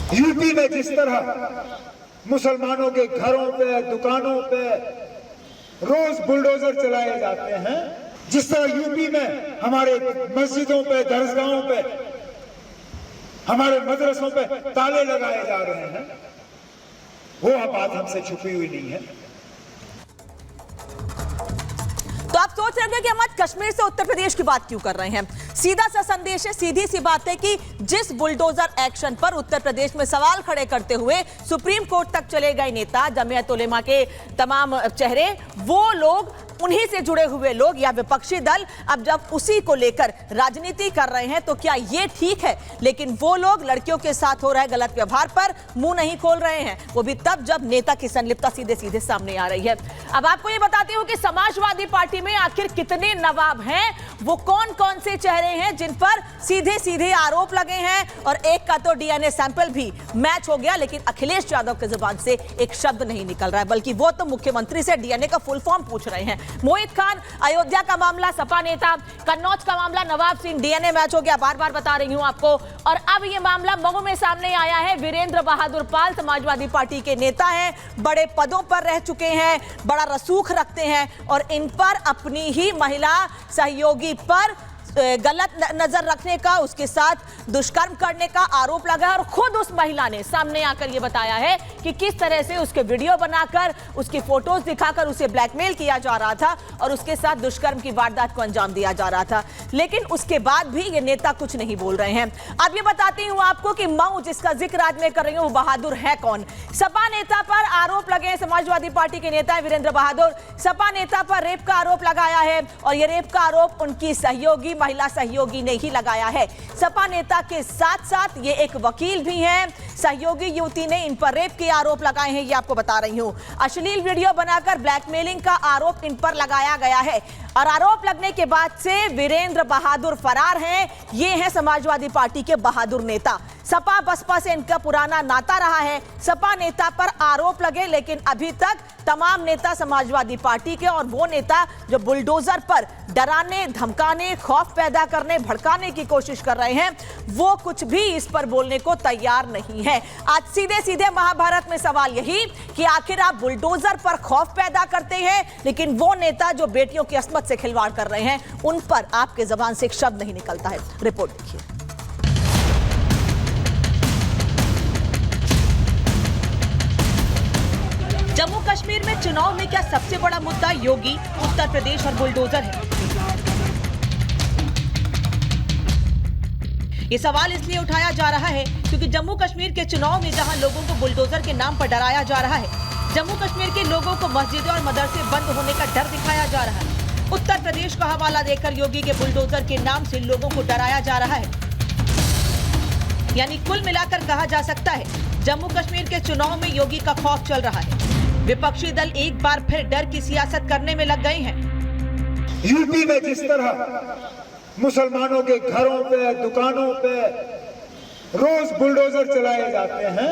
UP में जिस तरह मुसलमानों के घरों पे, दुकानों पे रोज बुलडोजर चलाए जाते हैं, जिस तरह यूपी में हमारे मस्जिदों पे, दरगाहों पे, हमारे मदरसों पे ताले लगाए जा रहे हैं, वो बात हमसे छुपी हुई नहीं है। तो आप सोच रहे हैं कि हम आज कश्मीर से उत्तर प्रदेश की बात क्यों कर रहे हैं? सीधा सा संदेश है, सीधी सी बात है कि जिस बुलडोजर एक्शन पर उत्तर प्रदेश में सवाल खड़े करते हुए सुप्रीम कोर्ट तक चले गए नेता, जमीयत उलेमा के तमाम चेहरे, वो लोग, उन्हीं से जुड़े हुए लोग या विपक्षी दल अब जब उसी को लेकर राजनीति कर रहे हैं तो क्या ये ठीक है? लेकिन वो लोग लड़कियों के साथ हो रहे गलत व्यवहार पर मुंह नहीं खोल रहे हैं, वो भी तब जब नेता की संलिप्तता सीधे सीधे सामने आ रही है। अब आपको ये बताती हूं कि समाजवादी पार्टी में आखिर कितने नवाब हैं, वो कौन कौन से चेहरे हैं जिन पर सीधे सीधे आरोप लगे हैं, और एक का तो डीएनए सैंपल भी मैच हो गया, लेकिन अखिलेश यादव की जुबान से एक शब्द नहीं निकल रहा है, बल्कि वो तो मुख्यमंत्री से डीएनए का फुल फॉर्म पूछ रहे हैं। मोहित खान, अयोध्या का मामला सपा नेता, कन्नौज का मामला नवाब सिंह, डीएनए मैच हो गया, बार बार बता रही हूं आपको। और अब ये मामला मऊ में सामने आया है। वीरेंद्र बहादुर पाल समाजवादी पार्टी के नेता हैं, बड़े पदों पर रह चुके हैं, बड़ा रसूख रखते हैं, और इन पर अपनी ही महिला सहयोगी पर गलत नजर रखने का, उसके साथ दुष्कर्म करने का आरोप लगा है, और खुद उस महिला ने सामने आकर यह बताया है कि किस तरह से उसके वीडियो बनाकर, उसकी फोटोज दिखाकर उसे ब्लैकमेल किया जा रहा था और उसके साथ दुष्कर्म की वारदात को अंजाम दिया जा रहा था। लेकिन उसके बाद भी ये नेता कुछ नहीं बोल रहे हैं। अब ये बताती हूं आपको कि मऊ, जिसका जिक्र आज मैं कर रही हूं, वो बहादुर है कौन? सपा नेता पर आरोप लगे हैं, समाजवादी पार्टी के नेता वीरेंद्र बहादुर, सपा नेता पर रेप का आरोप लगाया है, और यह रेप का आरोप उनकी सहयोगी, महिला सहयोगी ने ही लगाया है। सपा नेता के साथ साथ ये एक वकील भी हैं, सहयोगी युवती ने इन पर रेप के आरोप लगाए हैं, ये आपको बता रही हूं। अश्लील वीडियो बनाकर ब्लैकमेलिंग का आरोप इन पर लगाया गया है, और आरोप लगने के बाद से वीरेंद्र बहादुर फरार हैं। ये हैं समाजवादी पार्टी के बहादुर नेता। सपा बसपा से इनका पुराना नाता रहा है। सपा नेता पर आरोप लगे, लेकिन अभी तक तमाम नेता समाजवादी पार्टी के, और वो नेता जो बुलडोजर पर डराने, धमकाने, खौफ पैदा करने, भड़काने की कोशिश कर रहे हैं, वो कुछ भी इस पर बोलने को तैयार नहीं है। आज सीधे सीधे महाभारत में सवाल यही कि आखिर आप बुलडोजर पर खौफ पैदा करते हैं, लेकिन वो नेता जो बेटियों की अस्मत से खिलवाड़ कर रहे हैं, उन पर आपके जबान से एक शब्द नहीं निकलता है। रिपोर्ट देखिए। जम्मू कश्मीर में चुनाव में क्या सबसे बड़ा मुद्दा योगी, उत्तर प्रदेश और बुलडोजर है? ये सवाल इसलिए उठाया जा रहा है क्योंकि जम्मू कश्मीर के चुनाव में जहां लोगों को बुलडोजर के नाम पर डराया जा रहा है, जम्मू कश्मीर के लोगों को मस्जिदें और मदरसे बंद होने का डर दिखाया जा रहा है। उत्तर प्रदेश का हवाला देकर योगी के बुलडोजर के नाम से लोगों को डराया जा रहा है। यानी कुल मिलाकर कहा जा सकता है जम्मू कश्मीर के चुनाव में योगी का खौफ चल रहा है। विपक्षी दल एक बार फिर डर की सियासत करने में लग गए हैं। यूपी में जिस तरह मुसलमानों के घरों पे, दुकानों पे रोज बुलडोजर चलाए जाते हैं,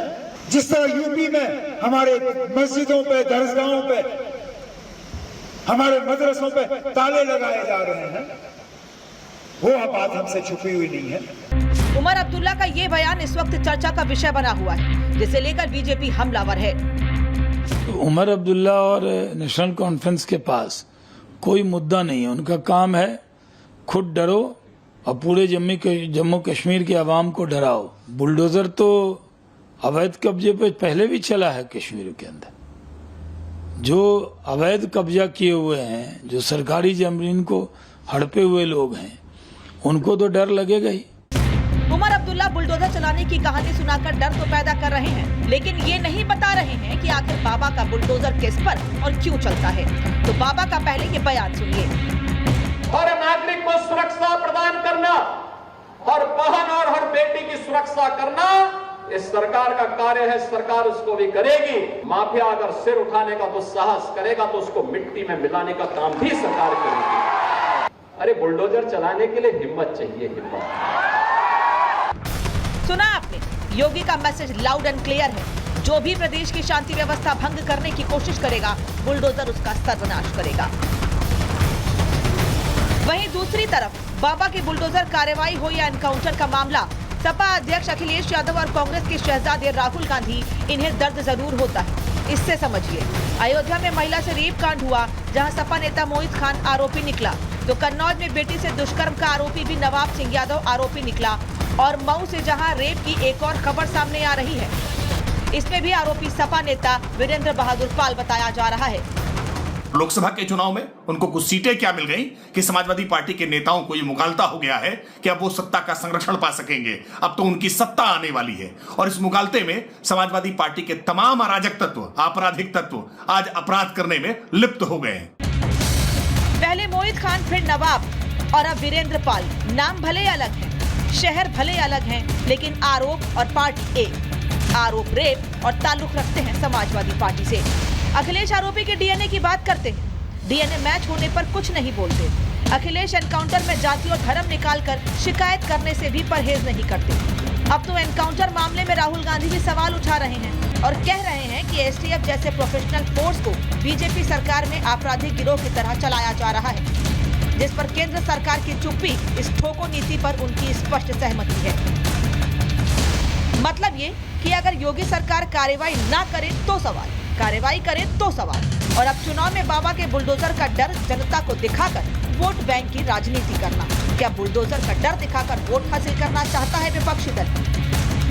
जिस तरह यूपी में हमारे मस्जिदों पे, दरगाहों पे, हमारे मदरसों पे ताले लगाए जा रहे हैं, वो बात हमसे छुपी हुई नहीं है। उमर अब्दुल्ला का ये बयान इस वक्त चर्चा का विषय बना हुआ है, जिसे लेकर बीजेपी हमलावर है। उमर अब्दुल्ला और नेशनल कॉन्फ्रेंस के पास कोई मुद्दा नहीं है। उनका काम है खुद डरो और पूरे जम्मू कश्मीर के अवाम को डराओ। बुलडोजर तो अवैध कब्जे पे पहले भी चला है कश्मीर के अंदर। जो अवैध कब्जा किए हुए हैं, जो सरकारी जमीन को हड़पे हुए लोग हैं, उनको तो डर लगेगा ही। उमर अब्दुल्ला बुलडोजर चलाने की कहानी सुनाकर डर तो पैदा कर रहे हैं, लेकिन ये नहीं बता रहे हैं कि आखिर बाबा का बुलडोजर किस पर और क्यों चलता है। तो बाबा का पहले ये बयान सुनिए। हर नागरिक को सुरक्षा प्रदान करना, हर बहन और हर बेटी की सुरक्षा करना इस सरकार का कार्य है। सरकार उसको भी करेगी। माफिया अगर सिर उठाने का दुस्साहस करेगा तो उसको मिट्टी में मिलाने का काम भी सरकार करेगी। अरे बुलडोजर चलाने के लिए हिम्मत चाहिए, हिम्मत। सुना आपने, योगी का मैसेज लाउड एंड क्लियर है। जो भी प्रदेश की शांति व्यवस्था भंग करने की कोशिश करेगा, बुलडोजर उसका सर्वनाश करेगा। वहीं दूसरी तरफ बाबा की बुलडोजर कार्रवाई हो या एनकाउंटर का मामला, सपा अध्यक्ष अखिलेश यादव और कांग्रेस के शहजादे राहुल गांधी, इन्हें दर्द जरूर होता है। इससे समझिए, अयोध्या में महिला से रेप कांड हुआ, जहां सपा नेता मोहित खान आरोपी निकला, तो कन्नौज में बेटी से दुष्कर्म का आरोपी भी नवाब सिंह यादव आरोपी निकला, और मऊ से जहां रेप की एक और खबर सामने आ रही है, इसमें भी आरोपी सपा नेता वीरेंद्र बहादुर पाल बताया जा रहा है। लोकसभा के चुनाव में उनको कुछ सीटें क्या मिल गई कि समाजवादी पार्टी के नेताओं को ये मुगालता हो गया है कि अब वो सत्ता का संरक्षण पा सकेंगे। अब तो उनकी सत्ता आने वाली है और इस मुगालते में समाजवादी पार्टी के तमाम अराजक तत्व, आपराधिक तत्व आज अपराध करने में लिप्त हो गए हैं। पहले मोहित खान, फिर नवाब और अब वीरेंद्र पाल। नाम भले अलग है, शहर भले अलग हैं, लेकिन आरोप और पार्टी एक। आरोप रेप और ताल्लुक रखते हैं समाजवादी पार्टी से। अखिलेश आरोपी के डीएनए की बात करते हैं, डीएनए मैच होने पर कुछ नहीं बोलते। अखिलेश एनकाउंटर में जाति और धर्म निकालकर शिकायत करने से भी परहेज नहीं करते। अब तो एनकाउंटर मामले में राहुल गांधी भी सवाल उठा रहे हैं और कह रहे हैं कि एसटीएफ जैसे प्रोफेशनल फोर्स को बीजेपी सरकार में आपराधिक गिरोह की तरह चलाया जा रहा है, जिस पर केंद्र सरकार की चुप्पी इस ठोको नीति पर उनकी स्पष्ट सहमति है। मतलब ये कि अगर योगी सरकार कार्रवाई ना करे तो सवाल, कार्रवाई करे तो सवाल। और अब चुनाव में बाबा के बुलडोजर का डर जनता को दिखाकर वोट बैंक की राजनीति करना। क्या बुलडोजर का डर दिखाकर वोट हासिल करना चाहता है विपक्षी दल?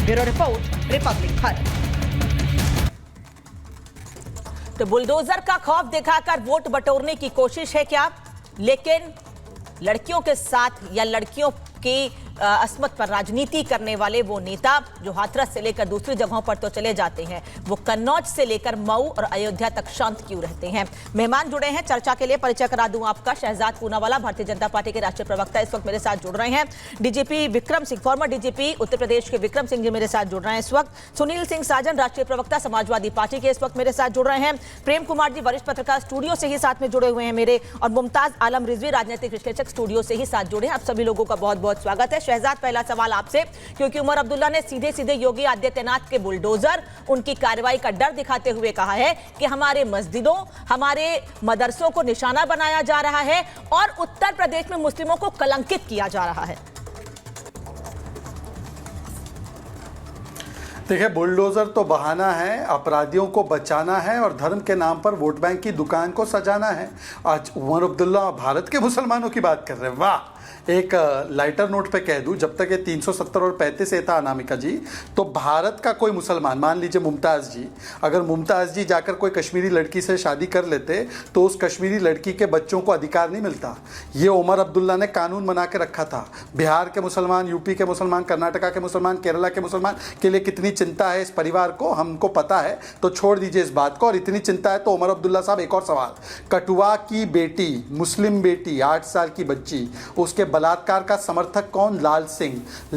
Bureau report, Republic Bharat. तो बुलडोजर का खौफ दिखाकर वोट बटोरने की कोशिश है क्या? लेकिन लड़कियों के साथ या लड़कियों की अस्मत पर राजनीति करने वाले वो नेता जो हाथरस से लेकर दूसरी जगहों पर तो चले जाते हैं, वो कन्नौज से लेकर मऊ और अयोध्या तक शांत क्यों रहते हैं? मेहमान जुड़े हैं चर्चा के लिए। परिचय करा दूं आपका, शहजाद पूनावाला, भारतीय जनता पार्टी के राष्ट्रीय प्रवक्ता, इस वक्त मेरे साथ जुड़ रहे हैं। DGP Vikram Singh, former DGP Uttar Pradesh के विक्रम सिंह जी मेरे साथ जुड़ रहे हैं इस वक्त। सुनील सिंह साजन, राष्ट्रीय प्रवक्ता समाजवादी पार्टी के, इस वक्त मेरे साथ जुड़ रहे हैं। प्रेम कुमार जी, वरिष्ठ पत्रकार, स्टूडियो से ही साथ में जुड़े हुए हैं मेरे, और मुमताज आलम रिजवी, राजनीतिक विश्लेषक, स्टूडियो से ही साथ जुड़े हैं। आप सभी लोगों का बहुत बहुत स्वागत है। शहजाद, पहला सवाल आपसे, क्योंकि उमर अब्दुल्ला ने सीधे सीधे योगी आदित्यनाथ के बुलडोजर, उनकी कार्रवाई का डर दिखाते हुए कहा है कि हमारे मस्जिदों, हमारे मदरसों को निशाना बनाया जा रहा है और उत्तर प्रदेश में मुस्लिमों को कलंकित किया जा रहा है। देखिए, बुलडोजर तो बहाना है, अपराधियों को बचाना है और धर्म के नाम पर वोट बैंक की दुकान को सजाना है। आज उमर अब्दुल्ला भारत के मुसलमानों की बात कर रहे हैं। वाह! एक लाइटर नोट पे कह दूं, जब तक ये 370 और 35 था अनामिका जी, तो भारत का कोई मुसलमान, मान लीजिए मुमताज़ जी, अगर मुमताज़ जी जाकर कोई कश्मीरी लड़की से शादी कर लेते तो उस कश्मीरी लड़की के बच्चों को अधिकार नहीं मिलता। ये उमर अब्दुल्ला ने कानून बना के रखा था। बिहार के मुसलमान, यूपी के मुसलमान, कर्नाटका के मुसलमान, केरला के मुसलमान के लिए कितनी चिंता है इस परिवार को, हमको पता है, तो छोड़ दीजिए इस बात को। और इतनी चिंता है तो उमर अब्दुल्ला साहब, एक और सवाल, कठुआ की बेटी, मुस्लिम बेटी, 8 साल की बच्ची, उसके बलात्कार का समर्थक कौन? लाल सिंह।